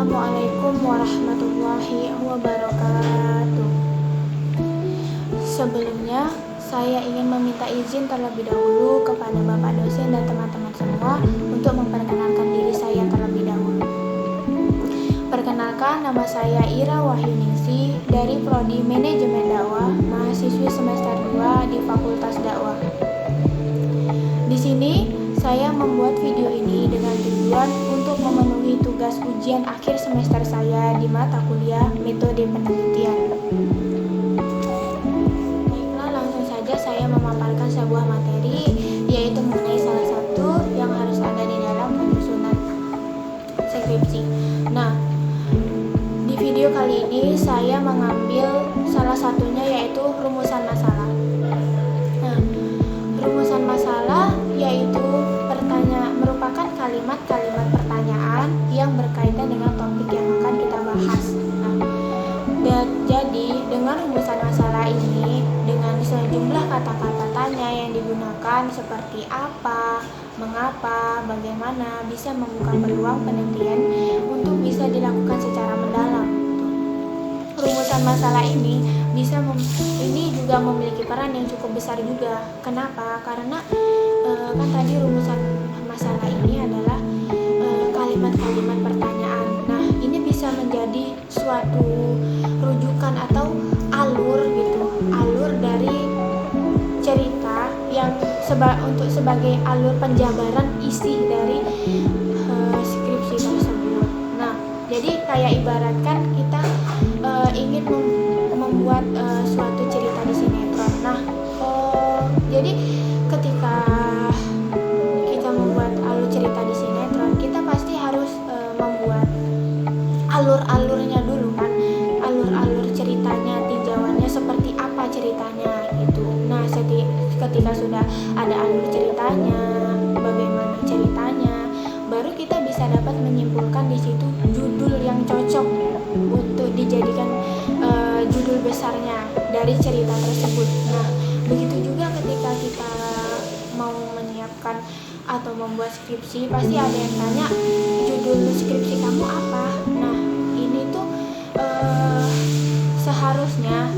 Assalamualaikum warahmatullahi wabarakatuh. Sebelumnya, saya ingin meminta izin terlebih dahulu kepada Bapak dosen dan teman-teman semua untuk memperkenalkan diri saya terlebih dahulu. Perkenalkan, nama saya Ira Wahyuningsi dari Prodi Manajemen Dakwah, mahasiswi semester 2 di Fakultas Dakwah. Di sini, saya membuat video ini dengan tujuan untuk memenuhi tugas ujian akhir semester saya di mata kuliah metode penelitian. Baiklah, langsung saja saya memaparkan sebuah materi, yaitu mengenai salah satu yang harus ada di dalam penyusunan skripsi. Nah, di video kali ini saya mengambil salah satunya, yaitu rumusan masalah. Nah, rumusan masalah yaitu merupakan kalimat-kalimat pertanyaan yang berkaitan dengan topik yang akan kita bahas. Nah, jadi dengan rumusan masalah ini, dengan sejumlah kata-kata tanya yang digunakan seperti apa, mengapa, bagaimana, bisa membuka peluang penelitian untuk bisa dilakukan secara mendalam. Rumusan masalah ini juga memiliki peran yang cukup besar juga. Kenapa? Karena kan tadi rumusan masalah ini adalah kalimat-kalimat pertanyaan. Nah, ini bisa menjadi suatu rujukan atau alur dari cerita yang sebagai alur penjabaran isi dari skripsi tersebut. Nah, jadi kayak ibaratkan kita ingin membuat suatu cerita di sinetron. Nah, jadi ketika kita membuat alur cerita di sinetron, kita pasti harus membuat alur-alurnya dulu kan, alur-alur ceritanya, tinjauannya seperti apa ceritanya gitu. Nah, ketika sudah ada alur ceritanya, bagaimana ceritanya, baru kita bisa dapat menyimpulkan di situ judul yang cocok untuk dijadikan judul besarnya dari cerita tersebut. Nah, begitu juga ketika kita mau menyiapkan atau membuat skripsi, pasti ada yang tanya, judul skripsi kamu apa? Nah, ini tuh seharusnya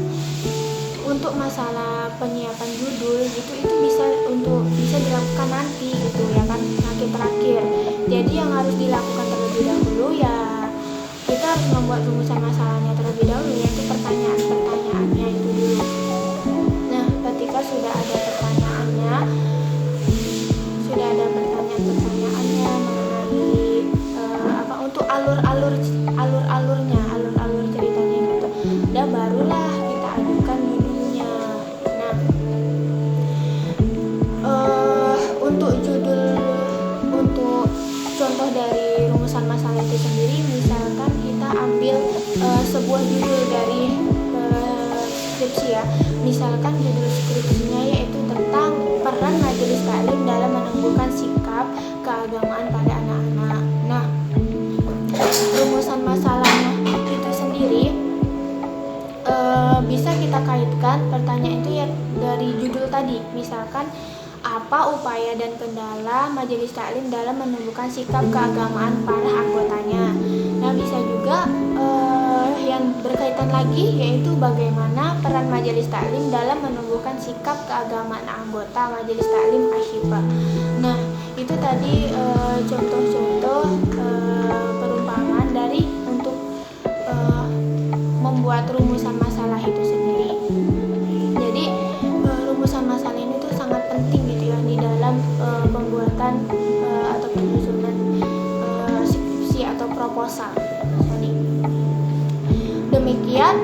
untuk masalah penyiapan judul itu bisa dilakukan nanti gitu ya kan, nanti terakhir. Jadi yang harus dilakukan terlebih dahulu ya kita harus membuat rumusan masalahnya terlebih dahulu, yaitu pertanyaannya itu dulu. Nah, ketika sudah ada pertanyaannya mengenai untuk alur ceritanya gitu, dan barulah kita ajukan judulnya. Nah, untuk contoh dari rumusan masalah itu sendiri, misalkan kita ambil sebuah judul dari skripsi ya, misalkan judul skripsinya yaitu tentang peran majelis taklim dalam menumbuhkan sikap keagamaan pada anak-anak. Nah, rumusan masalahnya itu sendiri bisa kita kaitkan pertanyaan itu ya dari judul tadi, misalkan apa upaya dan kendala majelis taklim dalam menumbuhkan sikap keagamaan para anggotanya. Nah, bisa juga yang berkaitan lagi yaitu bagaimana peran majelis taklim dalam menumbuhkan sikap keagamaan anggota majelis taklim Ashifa. Nah, itu tadi contoh-contoh perumpamaan dari untuk membuat rumusan masalah itu sendiri. Jadi rumusan masalah ini tuh sangat penting gitu ya di dalam pembuatan atau penyusunan skripsi atau proposal. Demikian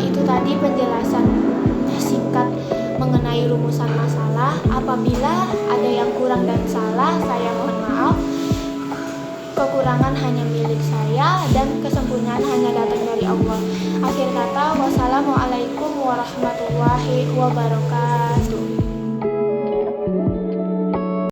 itu tadi penjelasan singkat mengenai rumusan masalah. Apabila ada yang kurang dan salah, saya mohon maaf. Kekurangan hanya milik saya dan kesempurnaan hanya datang dari Allah. Akhir kata, wassalamualaikum warahmatullahi wabarakatuh.